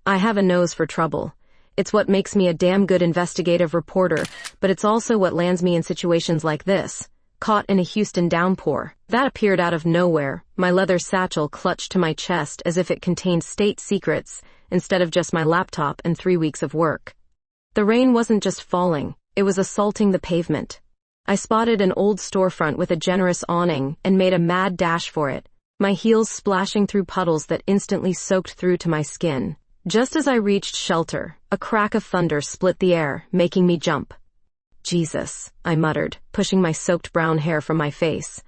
I have a nose for trouble. It's what makes me a damn good investigative reporter, but it's also what lands me in situations like this. Caught in a Houston downpour. That appeared out of nowhere, my leather satchel clutched to my chest as if it contained state secrets, instead of just my laptop and 3 weeks of work. The rain wasn't just falling, it was assaulting the pavement. I spotted an old storefront with a generous awning and made a mad dash for it, my heels splashing through puddles that instantly soaked through to my skin. Just as I reached shelter, a crack of thunder split the air, making me jump. Jesus, I muttered, pushing my soaked brown hair from my face.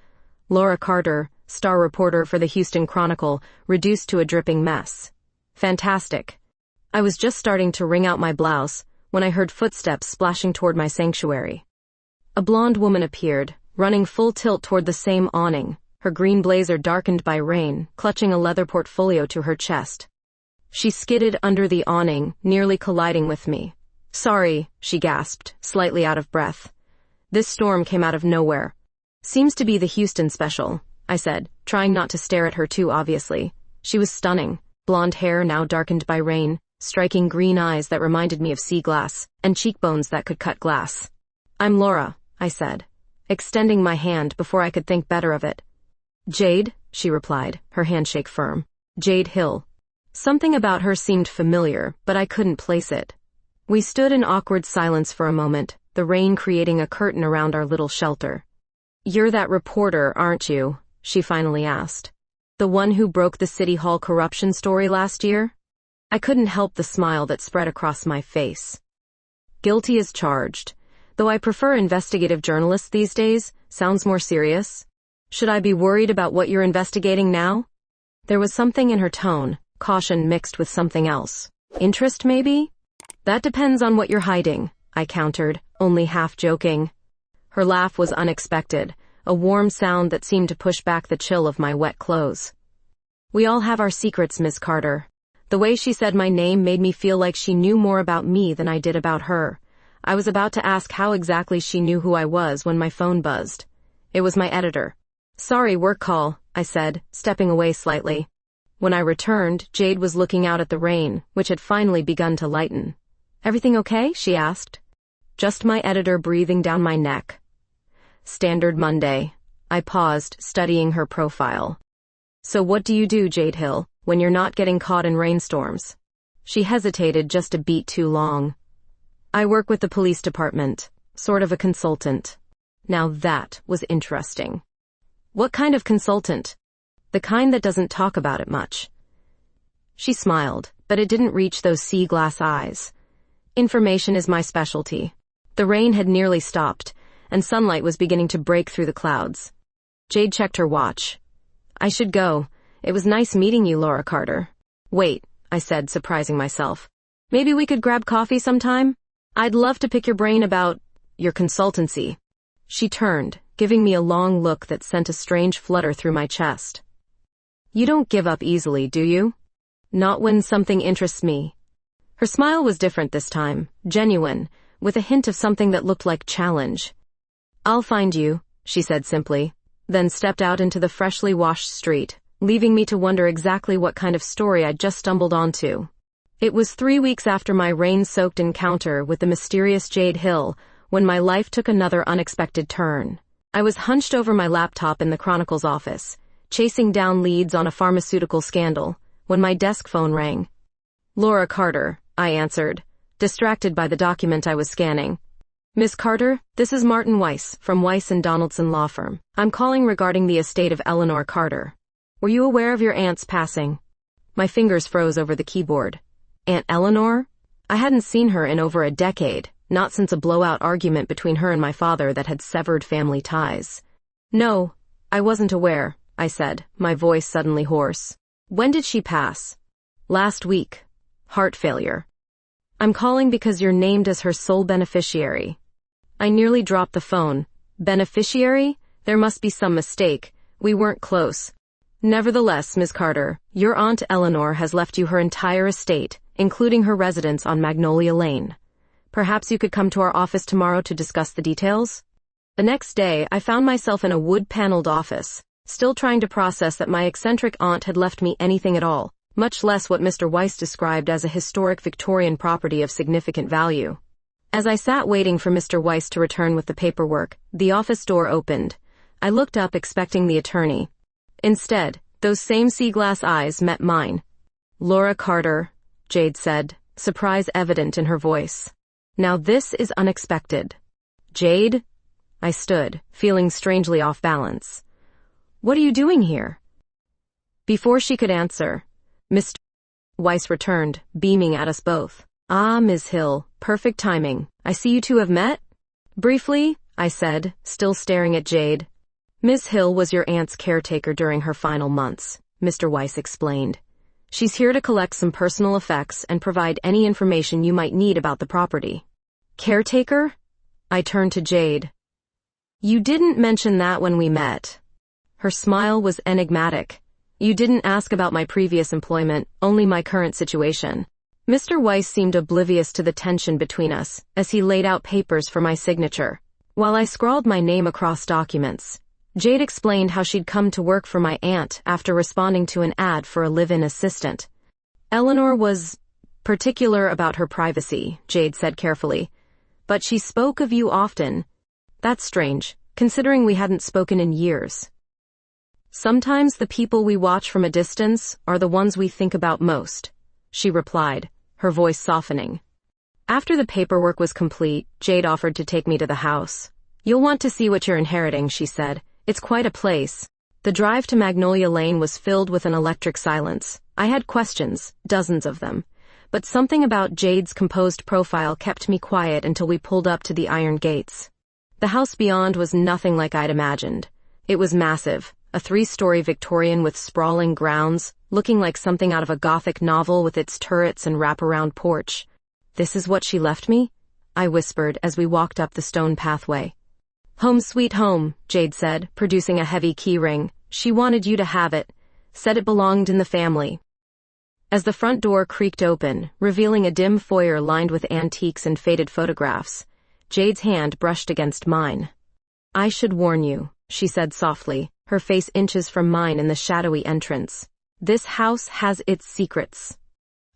Laura Carter, star reporter for the Houston Chronicle, reduced to a dripping mess. Fantastic. I was just starting to wring out my blouse when I heard footsteps splashing toward my sanctuary. A blonde woman appeared, running full tilt toward the same awning, her green blazer darkened by rain, clutching a leather portfolio to her chest. She skidded under the awning, nearly colliding with me. Sorry, she gasped, slightly out of breath. This storm came out of nowhere. Seems to be the Houston special, I said, trying not to stare at her too obviously. She was stunning, blonde hair now darkened by rain, striking green eyes that reminded me of sea glass, and cheekbones that could cut glass. I'm Laura, I said, extending my hand before I could think better of it. Jade, she replied, her handshake firm. Jade Hill. Something about her seemed familiar, but I couldn't place it. We stood in awkward silence for a moment, the rain creating a curtain around our little shelter. You're that reporter, aren't you? She finally asked. The one who broke the City Hall corruption story last year? I couldn't help the smile that spread across my face. Guilty as charged. Though I prefer investigative journalists these days, sounds more serious. Should I be worried about what you're investigating now? There was something in her tone, caution mixed with something else. Interest, maybe? That depends on what you're hiding, I countered, only half joking. Her laugh was unexpected, a warm sound that seemed to push back the chill of my wet clothes. We all have our secrets, Miss Carter. The way she said my name made me feel like she knew more about me than I did about her. I was about to ask how exactly she knew who I was when my phone buzzed. It was my editor. Sorry, work call, I said, stepping away slightly. When I returned, Jade was looking out at the rain, which had finally begun to lighten. Everything okay? She asked. Just my editor breathing down my neck. Standard Monday. I paused, studying her profile. So what do you do, Jade Hill, when you're not getting caught in rainstorms? She hesitated just a beat too long. I work with the police department, sort of a consultant. Now that was interesting. What kind of consultant? The kind that doesn't talk about it much. She smiled, but it didn't reach those sea glass eyes. Information is my specialty. The rain had nearly stopped, and sunlight was beginning to break through the clouds. Jade checked her watch. I should go. It was nice meeting you, Laura Carter. Wait, I said, surprising myself. Maybe we could grab coffee sometime? I'd love to pick your brain about your consultancy. She turned, giving me a long look that sent a strange flutter through my chest. You don't give up easily, do you? Not when something interests me. Her smile was different this time, genuine, with a hint of something that looked like challenge. I'll find you, she said simply, then stepped out into the freshly washed street, leaving me to wonder exactly what kind of story I'd just stumbled onto. It was 3 weeks after my rain-soaked encounter with the mysterious Jade Hill when my life took another unexpected turn. I was hunched over my laptop in the Chronicle's office, chasing down leads on a pharmaceutical scandal, when my desk phone rang. Laura Carter, I answered, distracted by the document I was scanning. Miss Carter, this is Martin Weiss from Weiss and Donaldson Law Firm. I'm calling regarding the estate of Eleanor Carter. Were you aware of your aunt's passing? My fingers froze over the keyboard. Aunt Eleanor? I hadn't seen her in over a decade, not since a blowout argument between her and my father that had severed family ties. No, I wasn't aware, I said, my voice suddenly hoarse. When did she pass? Last week. Heart failure. I'm calling because you're named as her sole beneficiary. I nearly dropped the phone. Beneficiary? There must be some mistake. We weren't close. Nevertheless, Miss Carter, your Aunt Eleanor has left you her entire estate, including her residence on Magnolia Lane. Perhaps you could come to our office tomorrow to discuss the details? The next day, I found myself in a wood-paneled office, still trying to process that my eccentric aunt had left me anything at all. much less what Mr. Weiss described as a historic Victorian property of significant value. As I sat waiting for Mr. Weiss to return with the paperwork, the office door opened. I looked up expecting the attorney. Instead, those same sea-glass eyes met mine. "Laura Carter," Jade said, surprise evident in her voice. "Now this is unexpected." "Jade?" I stood, feeling strangely off balance. "What are you doing here?" Before she could answer, Mr. Weiss returned, beaming at us both. "Ah, Ms. Hill, perfect timing. I see you two have met?" "Briefly," I said, still staring at Jade. "Ms. Hill was your aunt's caretaker during her final months," Mr. Weiss explained. "She's here to collect some personal effects and provide any information you might need about the property." "Caretaker?" I turned to Jade. "You didn't mention that when we met." Her smile was enigmatic. "You didn't ask about my previous employment, only my current situation." Mr. Weiss seemed oblivious to the tension between us as he laid out papers for my signature. While I scrawled my name across documents, Jade explained how she'd come to work for my aunt after responding to an ad for a live-in assistant. "Eleanor was particular about her privacy," Jade said carefully, "but she spoke of you often." "That's strange, considering we hadn't spoken in years." "Sometimes the people we watch from a distance are the ones we think about most," she replied, her voice softening. After the paperwork was complete, Jade offered to take me to the house. "You'll want to see what you're inheriting," she said. "It's quite a place." The drive to Magnolia Lane was filled with an electric silence. I had questions, dozens of them, but something about Jade's composed profile kept me quiet until we pulled up to the iron gates. The house beyond was nothing like I'd imagined. It was massive, a 3-story Victorian with sprawling grounds, looking like something out of a Gothic novel with its turrets and wraparound porch. "This is what she left me?" I whispered as we walked up the stone pathway. "Home sweet home," Jade said, producing a heavy key ring. "She wanted you to have it. Said it belonged in the family." As the front door creaked open, revealing a dim foyer lined with antiques and faded photographs, Jade's hand brushed against mine. "I should warn you," she said softly, her face inches from mine in the shadowy entrance. "This house has its secrets."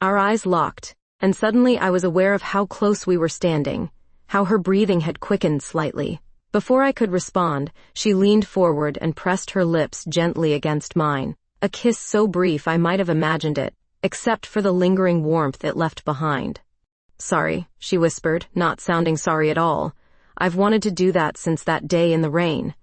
Our eyes locked, and suddenly I was aware of how close we were standing, how her breathing had quickened slightly. Before I could respond, she leaned forward and pressed her lips gently against mine, a kiss so brief I might have imagined it, except for the lingering warmth it left behind. "Sorry," she whispered, not sounding sorry at all. "I've wanted to do that since that day in the rain."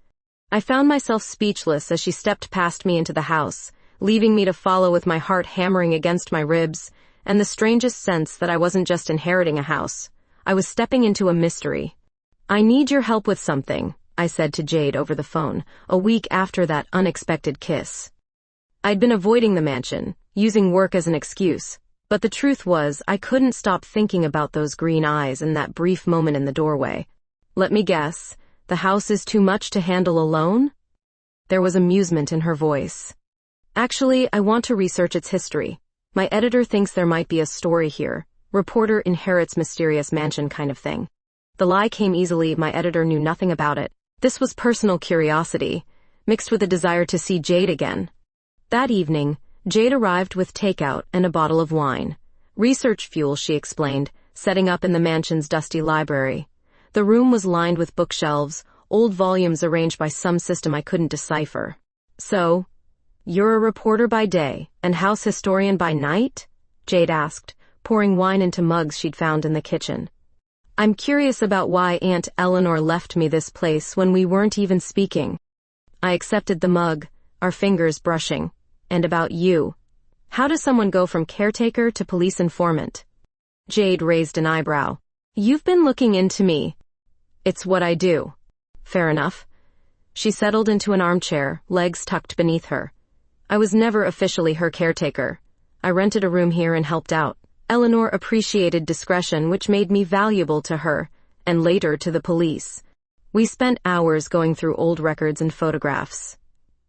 I found myself speechless as she stepped past me into the house, leaving me to follow with my heart hammering against my ribs, and the strangest sense that I wasn't just inheriting a house. I was stepping into a mystery. "I need your help with something," I said to Jade over the phone, a week after that unexpected kiss. I'd been avoiding the mansion, using work as an excuse, but the truth was I couldn't stop thinking about those green eyes in that brief moment in the doorway. "Let me guess, the house is too much to handle alone?" There was amusement in her voice. "Actually, I want to research its history. My editor thinks there might be a story here. Reporter inherits mysterious mansion kind of thing." The lie came easily. My editor knew nothing about it. This was personal curiosity, mixed with a desire to see Jade again. That evening, Jade arrived with takeout and a bottle of wine. "Research fuel," she explained, setting up in the mansion's dusty library. The room was lined with bookshelves, old volumes arranged by some system I couldn't decipher. "So, you're a reporter by day and house historian by night?" Jade asked, pouring wine into mugs she'd found in the kitchen. "I'm curious about why Aunt Eleanor left me this place when we weren't even speaking." I accepted the mug, our fingers brushing. "And about you. How does someone go from caretaker to police informant?" Jade raised an eyebrow. "You've been looking into me." "It's what I do." "Fair enough." She settled into an armchair, legs tucked beneath her. "I was never officially her caretaker. I rented a room here and helped out. Eleanor appreciated discretion, which made me valuable to her, and later to the police. We spent hours going through old records and photographs.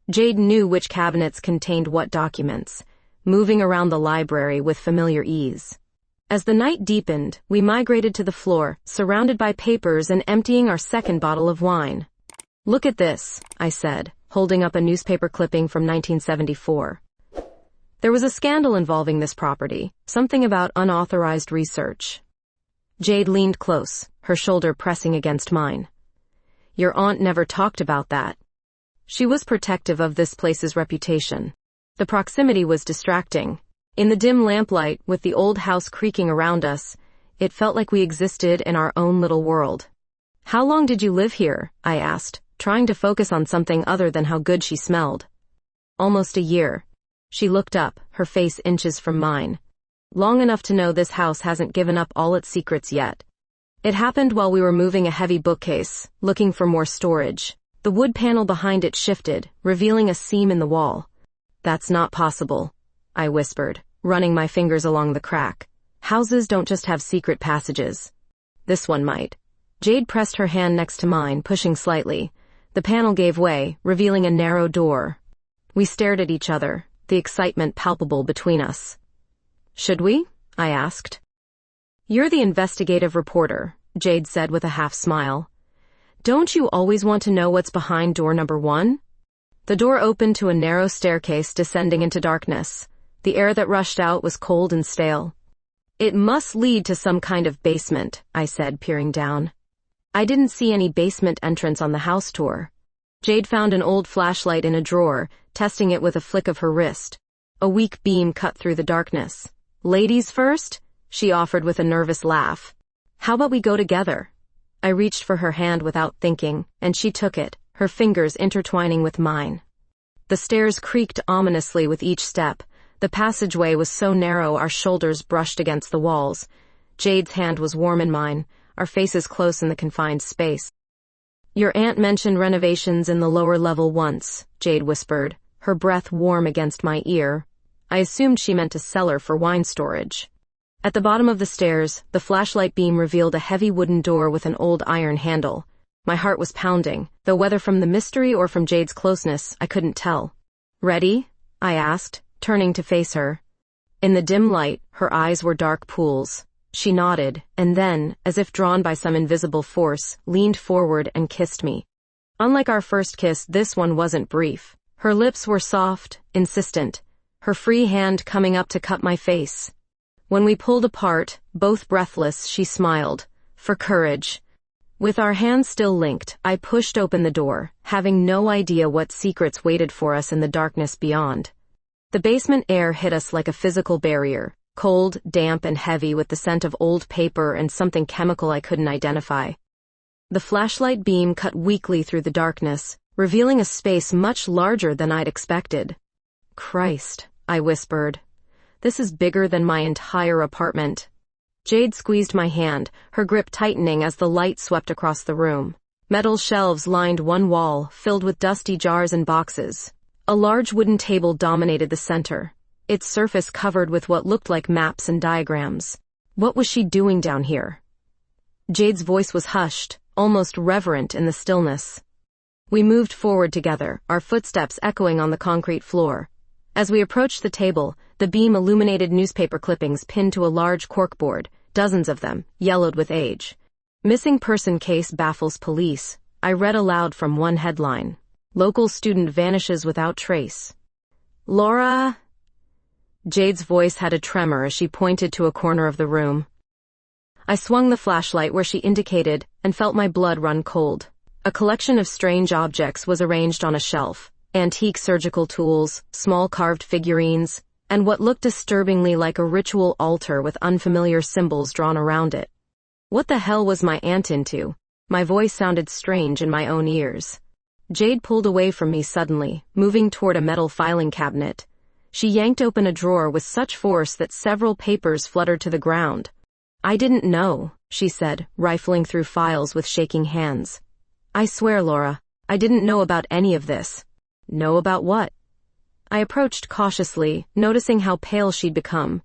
Jade knew which cabinets contained what documents, moving around the library with familiar ease. As the night deepened, we migrated to the floor, surrounded by papers and emptying our second bottle of wine. "Look at this," I said, holding up a newspaper clipping from 1974. There was a scandal involving this property, something about unauthorized research. Jade leaned close, her shoulder pressing against mine. Your aunt never talked about that. She was protective of this place's reputation. The proximity was distracting. In the dim lamplight, with the old house creaking around us, it felt like we existed in our own little world. How long did you live here? I asked, trying to focus on something other than how good she smelled. Almost a year. She looked up, her face inches from mine. Long enough to know this house hasn't given up all its secrets yet. It happened while we were moving a heavy bookcase, looking for more storage. The wood panel behind it shifted, revealing a seam in the wall. That's not possible, I whispered, running my fingers along the crack. Houses don't just have secret passages. This one might. Jade pressed her hand next to mine, pushing slightly. The panel gave way, revealing a narrow door. We stared at each other, the excitement palpable between us. Should we? I asked. You're the investigative reporter, Jade said with a half smile. Don't you always want to know what's behind door number 1? The door opened to a narrow staircase descending into darkness. The air that rushed out was cold and stale. It must lead to some kind of basement, I said, peering down. I didn't see any basement entrance on the house tour. Jade found an old flashlight in a drawer, testing it with a flick of her wrist. A weak beam cut through the darkness. Ladies first? She offered with a nervous laugh. How about we go together? I reached for her hand without thinking, and she took it, her fingers intertwining with mine. The stairs creaked ominously with each step. The passageway was so narrow our shoulders brushed against the walls. Jade's hand was warm in mine, our faces close in the confined space. Your aunt mentioned renovations in the lower level once, Jade whispered, her breath warm against my ear. I assumed she meant a cellar for wine storage. At the bottom of the stairs, the flashlight beam revealed a heavy wooden door with an old iron handle. My heart was pounding, though whether from the mystery or from Jade's closeness, I couldn't tell. Ready? I asked, turning to face her. In the dim light, her eyes were dark pools. She nodded, and then, as if drawn by some invisible force, leaned forward and kissed me. Unlike our first kiss, this one wasn't brief. Her lips were soft, insistent, her free hand coming up to cut my face. When we pulled apart, both breathless, she smiled. For courage. With our hands still linked, I pushed open the door, having no idea what secrets waited for us in the darkness beyond. The basement air hit us like a physical barrier, cold, damp, and heavy with the scent of old paper and something chemical I couldn't identify. The flashlight beam cut weakly through the darkness, revealing a space much larger than I'd expected. Christ, I whispered. This is bigger than my entire apartment. Jade squeezed my hand, her grip tightening as the light swept across the room. Metal shelves lined one wall, filled with dusty jars and boxes. A large wooden table dominated the center, its surface covered with what looked like maps and diagrams. What was she doing down here? Jade's voice was hushed, almost reverent in the stillness. We moved forward together, our footsteps echoing on the concrete floor. As we approached the table, the beam illuminated newspaper clippings pinned to a large corkboard, dozens of them, yellowed with age. Missing person case baffles police. I read aloud from one headline. Local student vanishes without trace. Laura? Jade's voice had a tremor as she pointed to a corner of the room. I swung the flashlight where she indicated and felt my blood run cold. A collection of strange objects was arranged on a shelf. Antique surgical tools, small carved figurines, and what looked disturbingly like a ritual altar with unfamiliar symbols drawn around it. What the hell was my aunt into? My voice sounded strange in my own ears. Jade pulled away from me suddenly, moving toward a metal filing cabinet. She yanked open a drawer with such force that several papers fluttered to the ground. I didn't know, she said, rifling through files with shaking hands. I swear, Laura, I didn't know about any of this. Know about what? I approached cautiously, noticing how pale she'd become.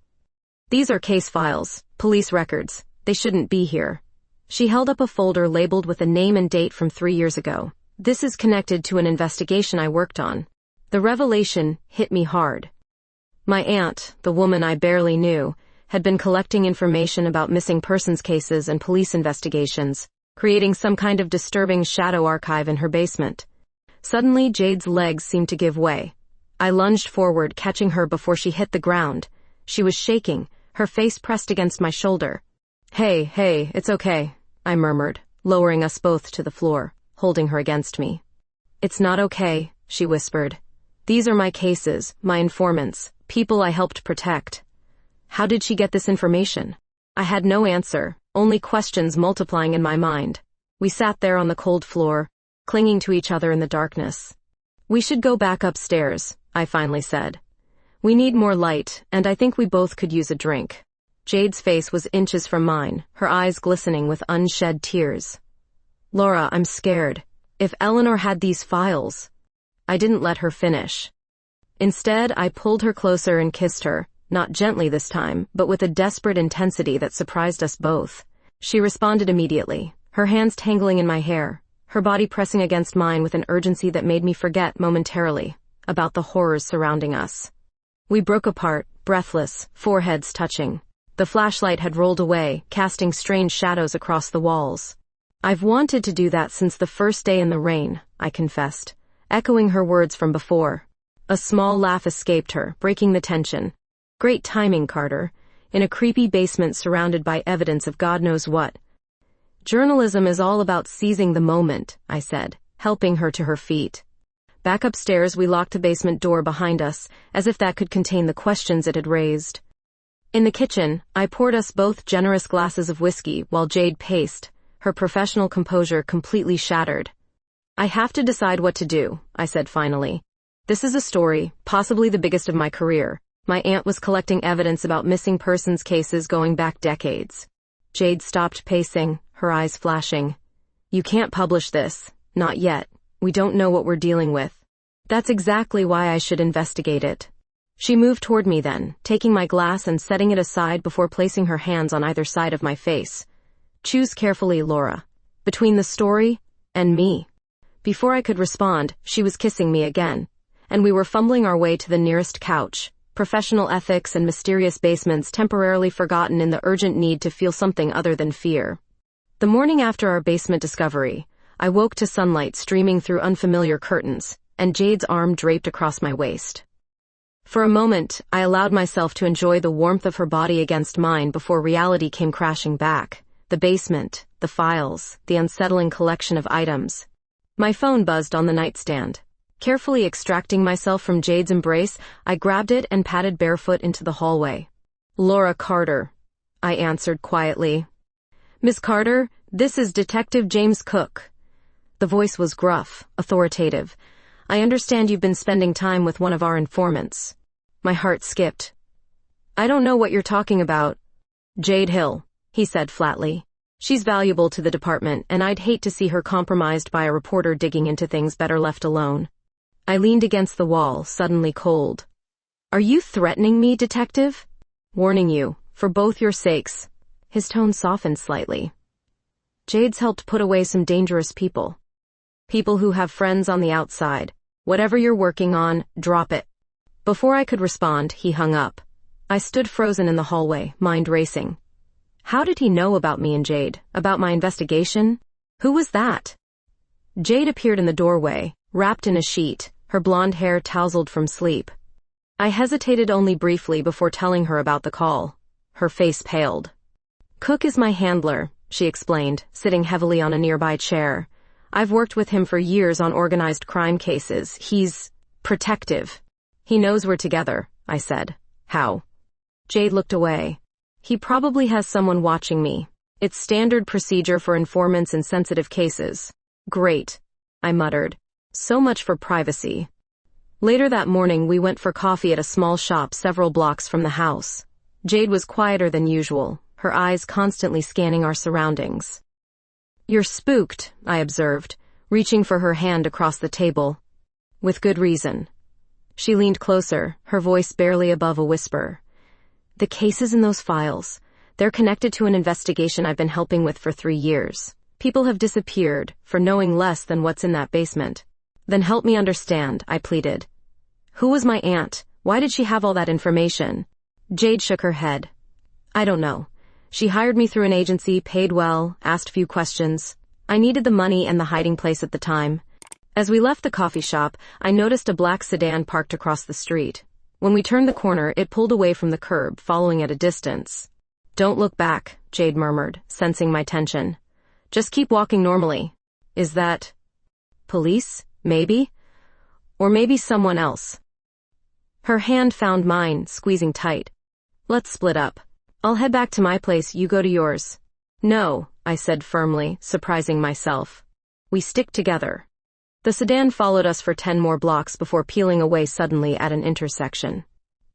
These are case files, police records. They shouldn't be here. She held up a folder labeled with a name and date from 3 years ago. This is connected to an investigation I worked on. The revelation hit me hard. My aunt, the woman I barely knew, had been collecting information about missing persons cases and police investigations, creating some kind of disturbing shadow archive in her basement. Suddenly, Jade's legs seemed to give way. I lunged forward, catching her before she hit the ground. She was shaking, her face pressed against my shoulder. Hey, it's okay, I murmured, lowering us both to the floor, holding her against me. It's not okay, she whispered. These are my cases, my informants, people I helped protect. How did she get this information? I had no answer, only questions multiplying in my mind. We sat there on the cold floor, clinging to each other in the darkness. We should go back upstairs, I finally said. We need more light, and I think we both could use a drink. Jade's face was inches from mine, her eyes glistening with unshed tears. Laura, I'm scared. If Eleanor had these files... I didn't let her finish. Instead, I pulled her closer and kissed her, not gently this time, but with a desperate intensity that surprised us both. She responded immediately, her hands tangling in my hair, her body pressing against mine with an urgency that made me forget momentarily about the horrors surrounding us. We broke apart, breathless, foreheads touching. The flashlight had rolled away, casting strange shadows across the walls. I've wanted to do that since the first day in the rain, I confessed, echoing her words from before. A small laugh escaped her, breaking the tension. Great timing, Carter. In a creepy basement surrounded by evidence of God knows what. Journalism is all about seizing the moment, I said, helping her to her feet. Back upstairs, we locked the basement door behind us, as if that could contain the questions it had raised. In the kitchen, I poured us both generous glasses of whiskey while Jade paced, her professional composure completely shattered. I have to decide what to do, I said finally. This is a story, possibly the biggest of my career. My aunt was collecting evidence about missing persons cases going back decades. Jade stopped pacing, her eyes flashing. You can't publish this. Not yet. We don't know what we're dealing with. That's exactly why I should investigate it. She moved toward me then, taking my glass and setting it aside before placing her hands on either side of my face. Choose carefully, Laura. Between the story and me. Before I could respond, she was kissing me again, and we were fumbling our way to the nearest couch, professional ethics and mysterious basements temporarily forgotten in the urgent need to feel something other than fear. The morning after our basement discovery, I woke to sunlight streaming through unfamiliar curtains, and Jade's arm draped across my waist. For a moment, I allowed myself to enjoy the warmth of her body against mine before reality came crashing back. The basement, the files, the unsettling collection of items. My phone buzzed on the nightstand. Carefully extracting myself from Jade's embrace, I grabbed it and padded barefoot into the hallway. Laura Carter, I answered quietly. Miss Carter, this is Detective James Cook. The voice was gruff, authoritative. I understand you've been spending time with one of our informants. My heart skipped. I don't know what you're talking about. Jade Hill, he said flatly. She's valuable to the department, and I'd hate to see her compromised by a reporter digging into things better left alone. I leaned against the wall, suddenly cold. Are you threatening me, detective? Warning you, for both your sakes. His tone softened slightly. Jade's helped put away some dangerous people. People who have friends on the outside. Whatever you're working on, drop it. Before I could respond, he hung up. I stood frozen in the hallway, mind racing. How did he know about me and Jade? About my investigation? Who was that? Jade appeared in the doorway, wrapped in a sheet, her blonde hair tousled from sleep. I hesitated only briefly before telling her about the call. Her face paled. Cook is my handler, she explained, sitting heavily on a nearby chair. I've worked with him for years on organized crime cases. He's protective. He knows we're together, I said. How? Jade looked away. He probably has someone watching me. It's standard procedure for informants in sensitive cases. Great, I muttered. So much for privacy. Later that morning, we went for coffee at a small shop several blocks from the house. Jade was quieter than usual, her eyes constantly scanning our surroundings. You're spooked, I observed, reaching for her hand across the table. With good reason. She leaned closer, her voice barely above a whisper. The cases in those files, they're connected to an investigation I've been helping with for 3 years. People have disappeared for knowing less than what's in that basement. Then help me understand, I pleaded. Who was my aunt? Why did she have all that information? Jade shook her head. I don't know. She hired me through an agency, paid well, asked few questions. I needed the money and the hiding place at the time. As we left the coffee shop, I noticed a black sedan parked across the street. When we turned the corner, it pulled away from the curb, following at a distance. "Don't look back," Jade murmured, sensing my tension. "Just keep walking normally." Is that police? Maybe? Or maybe someone else. Her hand found mine, squeezing tight. "Let's split up. I'll head back to my place, you go to yours." "No," I said firmly, surprising myself. "We stick together." The sedan followed us for 10 more blocks before peeling away suddenly at an intersection.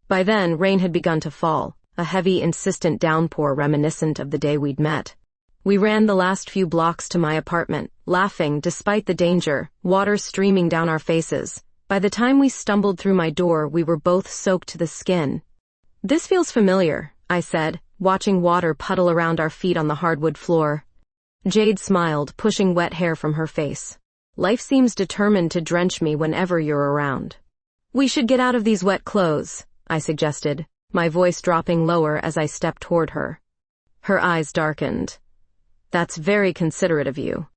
By then, rain had begun to fall, a heavy, insistent downpour reminiscent of the day we'd met. We ran the last few blocks to my apartment, laughing despite the danger, water streaming down our faces. By the time we stumbled through my door, we were both soaked to the skin. "This feels familiar," I said, watching water puddle around our feet on the hardwood floor. Jade smiled, pushing wet hair from her face. "Life seems determined to drench me whenever you're around." "We should get out of these wet clothes," I suggested, my voice dropping lower as I stepped toward her. Her eyes darkened. "That's very considerate of you."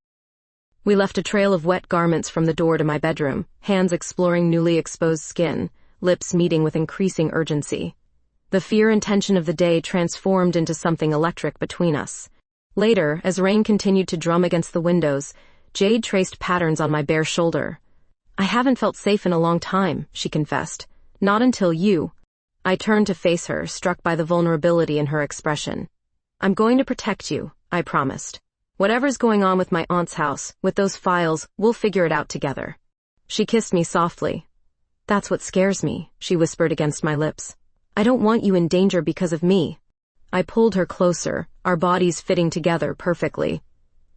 We left a trail of wet garments from the door to my bedroom, hands exploring newly exposed skin, lips meeting with increasing urgency. The fear and tension of the day transformed into something electric between us. Later, as rain continued to drum against the windows, Jade traced patterns on my bare shoulder. "I haven't felt safe in a long time," she confessed. "Not until you." I turned to face her, struck by the vulnerability in her expression. "I'm going to protect you," I promised. "Whatever's going on with my aunt's house, with those files, we'll figure it out together." She kissed me softly. "That's what scares me," she whispered against my lips. "I don't want you in danger because of me." I pulled her closer, our bodies fitting together perfectly.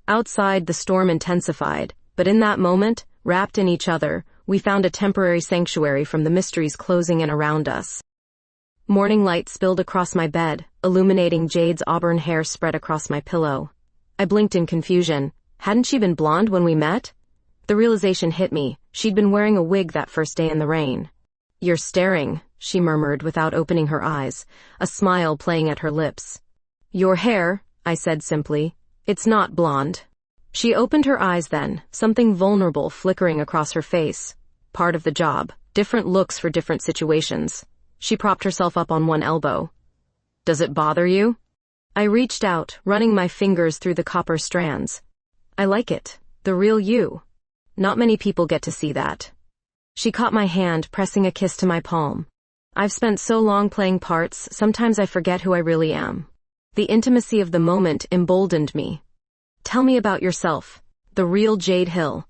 Outside, the storm intensified, but in that moment, wrapped in each other, we found a temporary sanctuary from the mysteries closing in around us. Morning light spilled across my bed, illuminating Jade's auburn hair spread across my pillow. I blinked in confusion. Hadn't she been blonde when we met? The realization hit me. She'd been wearing a wig that first day in the rain. "You're staring," she murmured without opening her eyes, a smile playing at her lips. "Your hair," I said simply. "It's not blonde." She opened her eyes then, something vulnerable flickering across her face. Part of the job. Different looks for different situations. She propped herself up on one elbow. "Does it bother you?" I reached out, running my fingers through the copper strands. "I like it. The real you. Not many people get to see that." She caught my hand, pressing a kiss to my palm. "I've spent so long playing parts, sometimes I forget who I really am." The intimacy of the moment emboldened me. "Tell me about yourself. The real Jade Hill."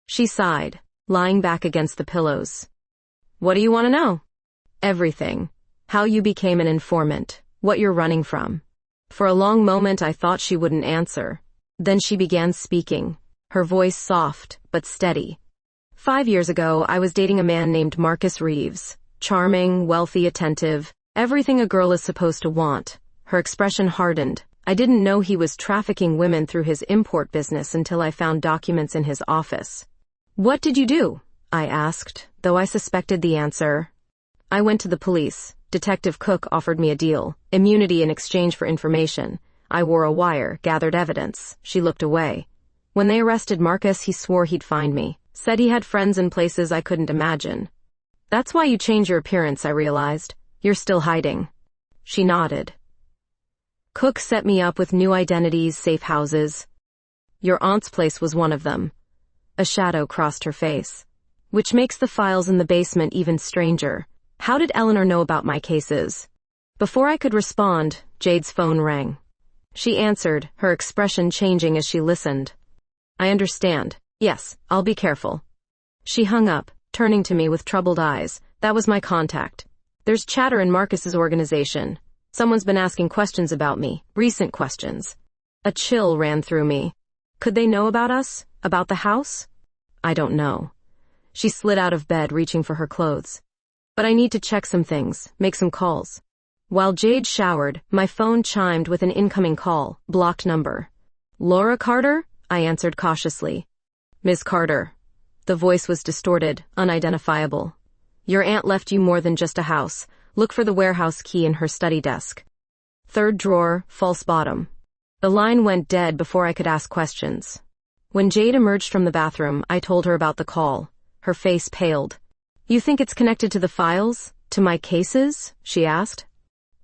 She sighed, lying back against the pillows. "What do you want to know?" "Everything. How you became an informant. What you're running from." For a long moment I thought she wouldn't answer. Then she began speaking, her voice soft but steady. 5 years ago, I was dating a man named Marcus Reeves. Charming, wealthy, attentive. Everything a girl is supposed to want. Her expression hardened. I didn't know he was trafficking women through his import business until I found documents in his office. "What did you do?" I asked, though I suspected the answer. "I went to the police. Detective Cook offered me a deal. Immunity in exchange for information. I wore a wire, gathered evidence." She looked away. "When they arrested Marcus, he swore he'd find me. Said he had friends in places I couldn't imagine." "That's why you change your appearance," I realized. "You're still hiding." She nodded. "Cook set me up with new identities, safe houses. Your aunt's place was one of them." A shadow crossed her face. "Which makes the files in the basement even stranger. How did Eleanor know about my cases?" Before I could respond, Jade's phone rang. She answered, her expression changing as she listened. "I understand. Yes, I'll be careful." She hung up, turning to me with troubled eyes. "That was my contact. There's chatter in Marcus's organization. Someone's been asking questions about me, recent questions." A chill ran through me. Could they know about us? About the house? I don't know. She slid out of bed, reaching for her clothes. "But I need to check some things, make some calls." While Jade showered, my phone chimed with an incoming call, blocked number. "Laura Carter?" I answered cautiously. "Ms. Carter." The voice was distorted, unidentifiable. "Your aunt left you more than just a house. Look for the warehouse key in her study desk. 3rd drawer, false bottom." The line went dead before I could ask questions. When Jade emerged from the bathroom, I told her about the call. Her face paled. "You think it's connected to the files? To my cases?" she asked.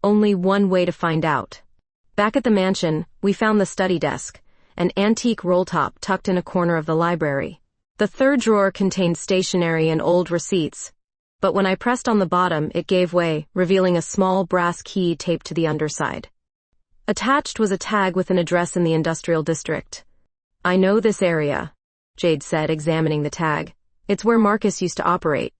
"Only one way to find out." Back at the mansion, we found the study desk, an antique roll top tucked in a corner of the library. The third drawer contained stationery and old receipts, but when I pressed on the bottom, it gave way, revealing a small brass key taped to the underside. Attached was a tag with an address in the industrial district. "I know this area," Jade said, examining the tag. "It's where Marcus used to operate."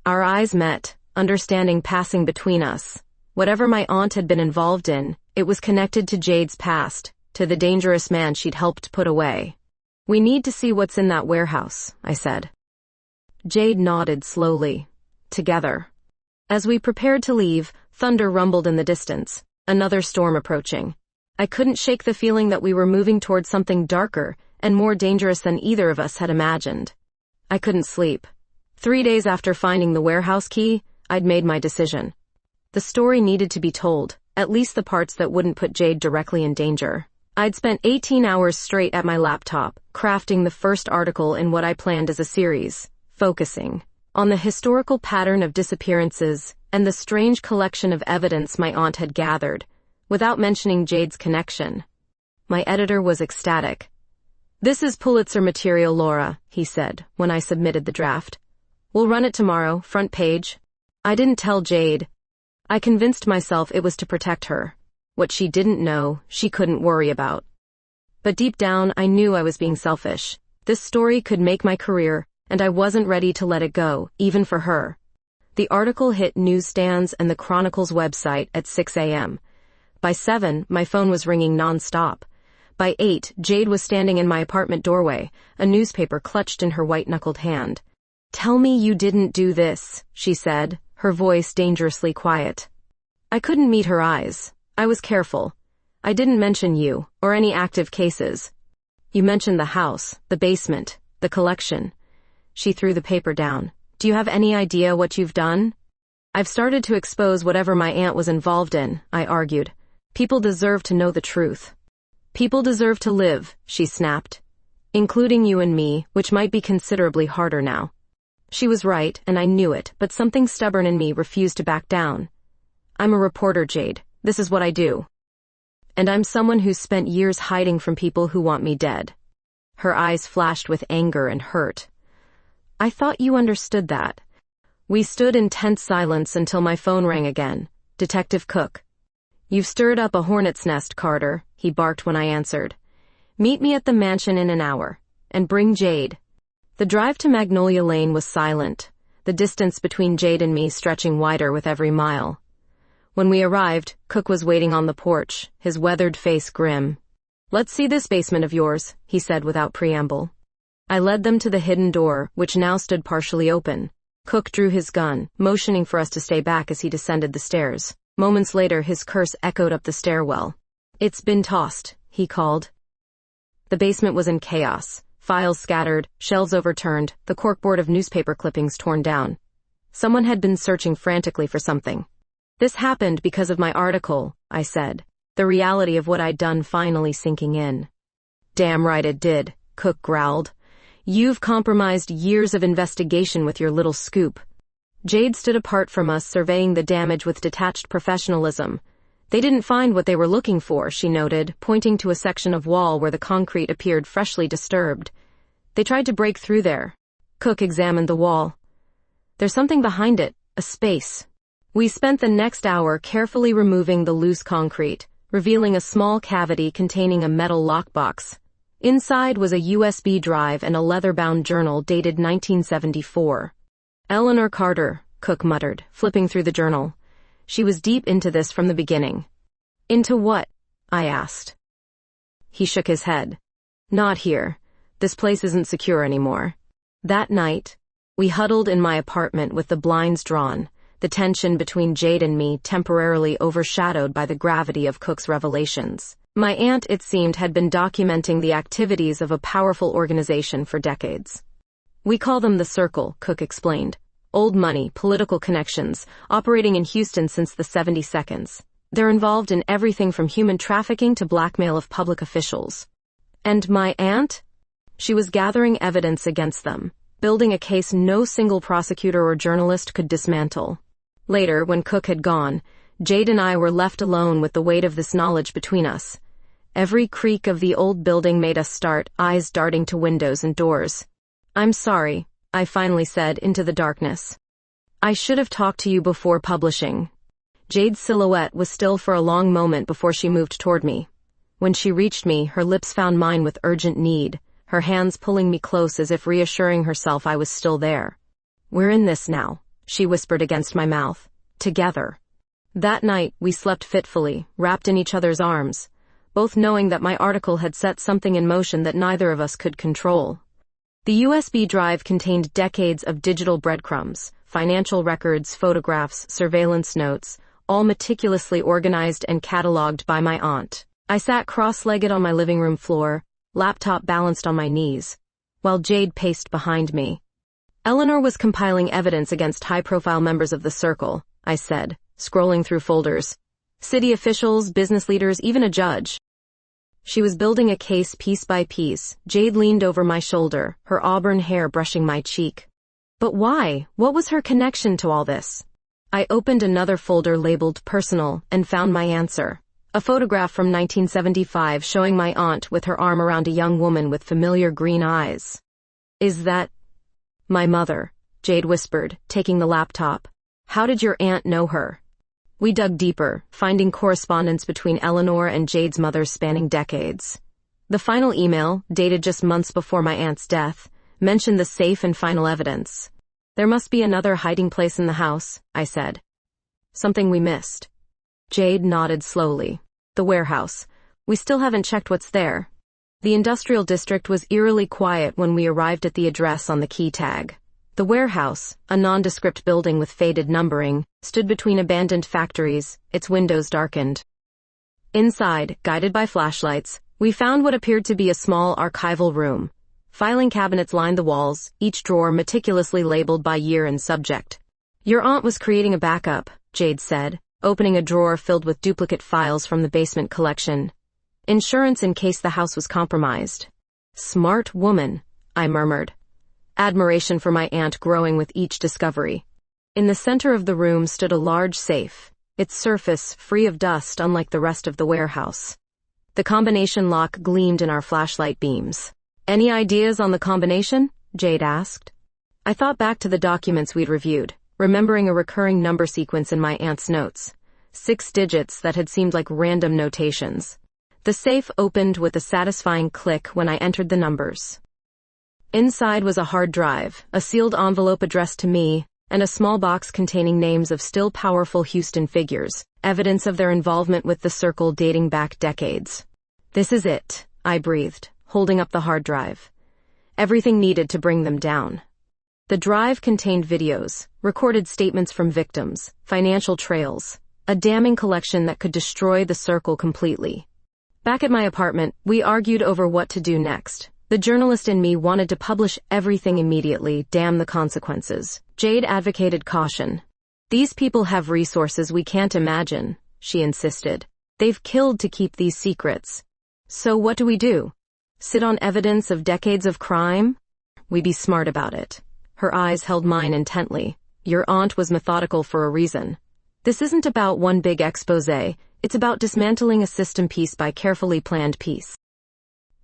Our eyes met, understanding passing between us. Whatever my aunt had been involved in, it was connected to Jade's past, to the dangerous man she'd helped put away. "We need to see what's in that warehouse," I said. Jade nodded slowly. "Together." As we prepared to leave, thunder rumbled in the distance, another storm approaching. I couldn't shake the feeling that we were moving towards something darker and more dangerous than either of us had imagined. I couldn't sleep. 3 days after finding the warehouse key, I'd made my decision. The story needed to be told, at least the parts that wouldn't put Jade directly in danger. I'd spent 18 hours straight at my laptop, crafting the first article in what I planned as a series, focusing on the historical pattern of disappearances and the strange collection of evidence my aunt had gathered, without mentioning Jade's connection. My editor was ecstatic. "This is Pulitzer material, Laura," he said, when I submitted the draft. "We'll run it tomorrow, front page." I didn't tell Jade. I convinced myself it was to protect her. What she didn't know, she couldn't worry about. But deep down, I knew I was being selfish. This story could make my career, and I wasn't ready to let it go, even for her. The article hit newsstands and the Chronicle's website at 6 a.m. By 7, my phone was ringing non-stop. By 8, Jade was standing in my apartment doorway, a newspaper clutched in her white-knuckled hand. "Tell me you didn't do this," she said, her voice dangerously quiet. I couldn't meet her eyes. I was careful. "I didn't mention you, or any active cases. You mentioned the house, the basement, the collection." She threw the paper down. "Do you have any idea what you've done?" "I've started to expose whatever my aunt was involved in," I argued. "People deserve to know the truth." "People deserve to live," she snapped. "Including you and me, which might be considerably harder now." She was right, and I knew it, but something stubborn in me refused to back down. "I'm a reporter, Jade. This is what I do. And I'm someone who's spent years hiding from people who want me dead." Her eyes flashed with anger and hurt. "I thought you understood that." We stood in tense silence until my phone rang again. Detective Cook. "You've stirred up a hornet's nest, Carter," he barked when I answered. "Meet me at the mansion in an hour. And bring Jade." The drive to Magnolia Lane was silent, the distance between Jade and me stretching wider with every mile. When we arrived, Cook was waiting on the porch, his weathered face grim. "Let's see this basement of yours," he said without preamble. I led them to the hidden door, which now stood partially open. Cook drew his gun, motioning for us to stay back as he descended the stairs. Moments later, his curse echoed up the stairwell. "It's been tossed," he called. The basement was in chaos. Files scattered, shelves overturned, the corkboard of newspaper clippings torn down. Someone had been searching frantically for something. "This happened because of my article," I said, the reality of what I'd done finally sinking in. "Damn right it did," Cook growled. "You've compromised years of investigation with your little scoop." Jade stood apart from us, surveying the damage with detached professionalism. "They didn't find what they were looking for," she noted, pointing to a section of wall where the concrete appeared freshly disturbed. "They tried to break through there." Cook examined the wall. "There's something behind it, a space." We spent the next hour carefully removing the loose concrete, revealing a small cavity containing a metal lockbox. Inside was a USB drive and a leather-bound journal dated 1974. "Eleanor Carter," Cook muttered, flipping through the journal. "She was deep into this from the beginning." "Into what?" I asked. He shook his head. "Not here. This place isn't secure anymore." That night, we huddled in my apartment with the blinds drawn, the tension between Jade and me temporarily overshadowed by the gravity of Cook's revelations. My aunt, it seemed, had been documenting the activities of a powerful organization for decades. "We call them the Circle," Cook explained. "Old money, political connections, operating in Houston since the 72nds. They're involved in everything from human trafficking to blackmail of public officials." "And my aunt?" She was gathering evidence against them, building a case no single prosecutor or journalist could dismantle. Later, when Cook had gone, Jade and I were left alone with the weight of this knowledge between us. Every creak of the old building made us start, eyes darting to windows and doors. "I'm sorry," I finally said into the darkness. "I should have talked to you before publishing." Jade's silhouette was still for a long moment before she moved toward me. When she reached me, her lips found mine with urgent need, her hands pulling me close as if reassuring herself I was still there. "We're in this now," she whispered against my mouth. "Together." That night, we slept fitfully, wrapped in each other's arms, both knowing that my article had set something in motion that neither of us could control. The USB drive contained decades of digital breadcrumbs, financial records, photographs, surveillance notes, all meticulously organized and cataloged by my aunt. I sat cross-legged on my living room floor, laptop balanced on my knees, while Jade paced behind me. "Eleanor was compiling evidence against high-profile members of the circle," I said, scrolling through folders. "City officials, business leaders, even a judge." She was building a case piece by piece. Jade leaned over my shoulder, her auburn hair brushing my cheek. But why? What was her connection to all this? I opened another folder labeled Personal and found my answer. A photograph from 1975 showing my aunt with her arm around a young woman with familiar green eyes. "Is that my mother?" Jade whispered, taking the laptop. "How did your aunt know her?" We dug deeper, finding correspondence between Eleanor and Jade's mother spanning decades. The final email, dated just months before my aunt's death, mentioned the safe and final evidence. "There must be another hiding place in the house," I said. "Something we missed." Jade nodded slowly. "The warehouse. We still haven't checked what's there." The industrial district was eerily quiet when we arrived at the address on the key tag. The warehouse, a nondescript building with faded numbering, stood between abandoned factories, its windows darkened. Inside, guided by flashlights, we found what appeared to be a small archival room. Filing cabinets lined the walls, each drawer meticulously labeled by year and subject. "Your aunt was creating a backup," Jade said, opening a drawer filled with duplicate files from the basement collection. "Insurance in case the house was compromised." "Smart woman," I murmured, admiration for my aunt growing with each discovery. In the center of the room stood a large safe, its surface free of dust unlike the rest of the warehouse. The combination lock gleamed in our flashlight beams. "Any ideas on the combination?" Jade asked. I thought back to the documents we'd reviewed, remembering a recurring number sequence in my aunt's notes. 6 digits that had seemed like random notations. The safe opened with a satisfying click when I entered the numbers. Inside was a hard drive, a sealed envelope addressed to me, and a small box containing names of still powerful Houston figures, evidence of their involvement with the circle dating back decades. "This is it," I breathed, holding up the hard drive. Everything needed to bring them down. The drive contained videos, recorded statements from victims, financial trails, a damning collection that could destroy the circle completely. Back at my apartment, we argued over what to do next. The journalist in me wanted to publish everything immediately, damn the consequences. Jade advocated caution. "These people have resources we can't imagine," she insisted. "They've killed to keep these secrets. So what do we do? Sit on evidence of decades of crime? We be smart about it." Her eyes held mine intently. "Your aunt was methodical for a reason. This isn't about one big exposé, it's about dismantling a system piece by carefully planned piece."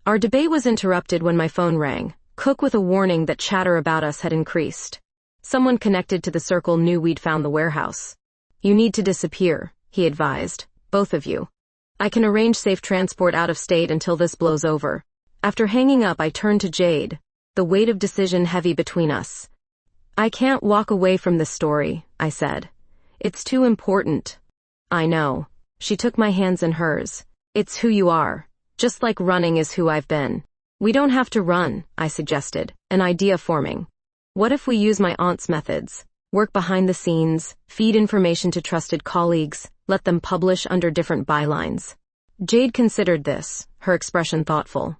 Our debate was interrupted when my phone rang, Cook with a warning that chatter about us had increased. Someone connected to the circle knew we'd found the warehouse. "You need to disappear," he advised. "Both of you. I can arrange safe transport out of state until this blows over." After hanging up, I turned to Jade, the weight of decision heavy between us. "I can't walk away from this story," I said. "It's too important." "I know." She took my hands in hers. "It's who you are. Just like running is who I've been." "We don't have to run," I suggested, an idea forming. "What if we use my aunt's methods? Work behind the scenes, feed information to trusted colleagues, let them publish under different bylines." Jade considered this, her expression thoughtful.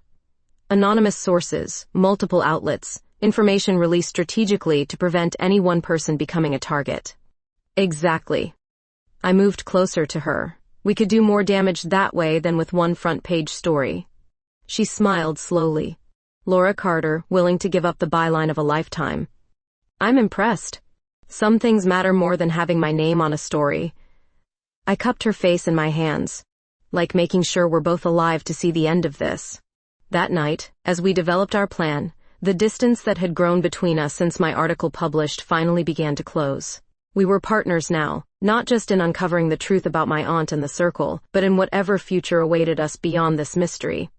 "Anonymous sources, multiple outlets, information released strategically to prevent any one person becoming a target." "Exactly." I moved closer to her. "We could do more damage that way than with one front-page story." She smiled slowly. Laura Carter, willing to give up the byline of a lifetime. I'm impressed. Some things matter more than having my name on a story. I cupped her face in my hands, like making sure we're both alive to see the end of this. That night, as we developed our plan, the distance that had grown between us since my article published finally began to close. We were partners now, not just in uncovering the truth about my aunt and the circle, but in whatever future awaited us beyond this mystery.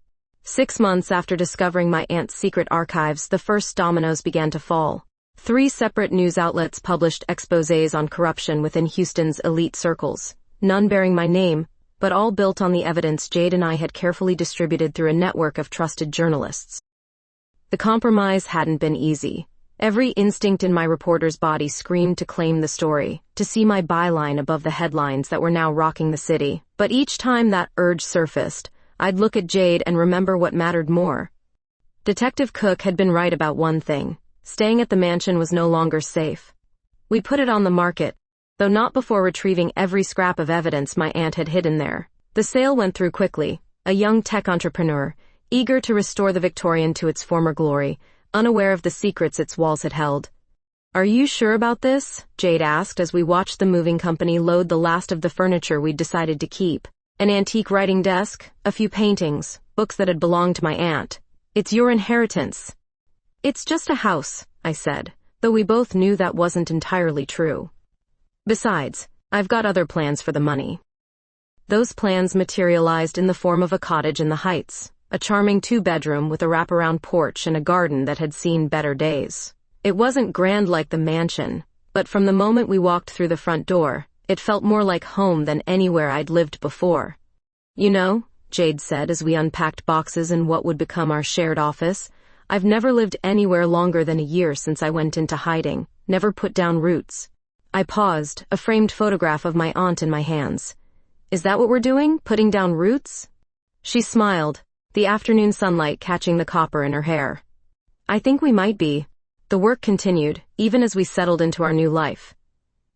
6 months after discovering my aunt's secret archives, the first dominoes began to fall. 3 separate news outlets published exposés on corruption within Houston's elite circles, none bearing my name, but all built on the evidence Jade and I had carefully distributed through a network of trusted journalists. The compromise hadn't been easy. Every instinct in my reporter's body screamed to claim the story, to see my byline above the headlines that were now rocking the city. But each time that urge surfaced, I'd look at Jade and remember what mattered more. Detective Cook had been right about one thing. Staying at the mansion was no longer safe. We put it on the market, though not before retrieving every scrap of evidence my aunt had hidden there. The sale went through quickly, a young tech entrepreneur, eager to restore the Victorian to its former glory, unaware of the secrets its walls had held. Are you sure about this? Jade asked as we watched the moving company load the last of the furniture we'd decided to keep. An antique writing desk, a few paintings, books that had belonged to my aunt. It's your inheritance. It's just a house, I said, though we both knew that wasn't entirely true. Besides, I've got other plans for the money. Those plans materialized in the form of a cottage in the Heights, a charming 2-bedroom with a wraparound porch and a garden that had seen better days. It wasn't grand like the mansion, but from the moment we walked through the front door, it felt more like home than anywhere I'd lived before. You know, Jade said as we unpacked boxes in what would become our shared office, I've never lived anywhere longer than a year since I went into hiding, never put down roots. I paused, a framed photograph of my aunt in my hands. Is that what we're doing, putting down roots? She smiled, the afternoon sunlight catching the copper in her hair. I think we might be. The work continued, even as we settled into our new life.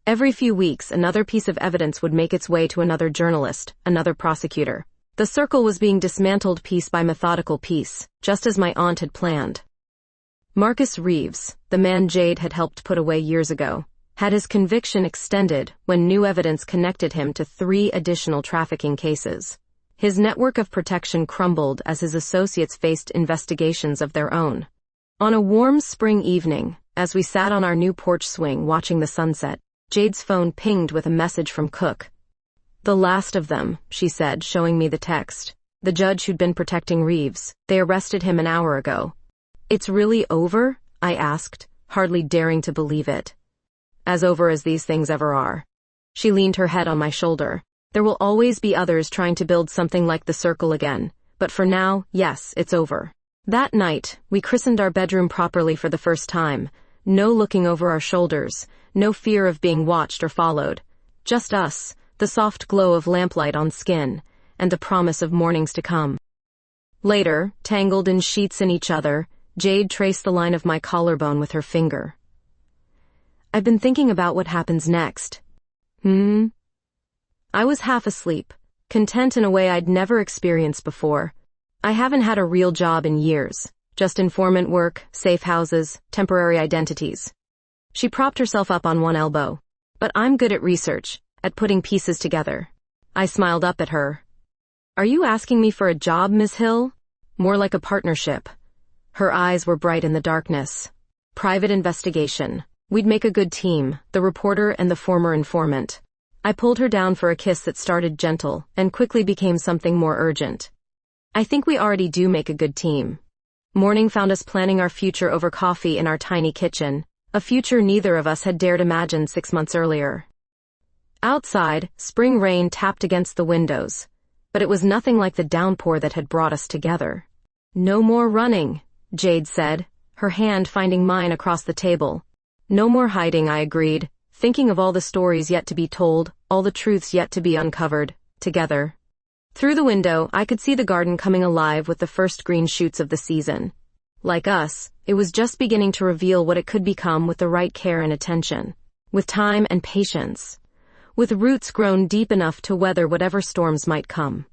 Every few weeks, another piece of evidence would make its way to another journalist, another prosecutor. The circle was being dismantled piece by methodical piece, just as my aunt had planned. Marcus Reeves, the man Jade had helped put away years ago, had his conviction extended when new evidence connected him to 3 additional trafficking cases. His network of protection crumbled as his associates faced investigations of their own. On a warm spring evening, as we sat on our new porch swing watching the sunset, Jade's phone pinged with a message from Cook. The last of them, she said, showing me the text. The judge who'd been protecting Reeves. They arrested him an hour ago. It's really over? I asked, hardly daring to believe it. As over as these things ever are. She leaned her head on my shoulder. There will always be others trying to build something like the circle again. But for now, yes, it's over. That night, we christened our bedroom properly for the first time. No looking over our shoulders, no fear of being watched or followed. Just us, the soft glow of lamplight on skin, and the promise of mornings to come. Later, tangled in sheets in each other, Jade traced the line of my collarbone with her finger. I've been thinking about what happens next. I was half asleep, content in a way I'd never experienced before. I haven't had a real job in years, just informant work, safe houses, temporary identities. She propped herself up on one elbow. But I'm good at research, at putting pieces together. I smiled up at her. Are you asking me for a job, Ms. Hill? More like a partnership. Her eyes were bright in the darkness. Private investigation. We'd make a good team, the reporter and the former informant. I pulled her down for a kiss that started gentle and quickly became something more urgent. I think we already do make a good team. Morning found us planning our future over coffee in our tiny kitchen, a future neither of us had dared imagine 6 months earlier. Outside, spring rain tapped against the windows, but it was nothing like the downpour that had brought us together. No more running, Jade said, her hand finding mine across the table. No more hiding, I agreed, thinking of all the stories yet to be told, all the truths yet to be uncovered, together. Through the window, I could see the garden coming alive with the first green shoots of the season. Like us, it was just beginning to reveal what it could become with the right care and attention, with time and patience, with roots grown deep enough to weather whatever storms might come.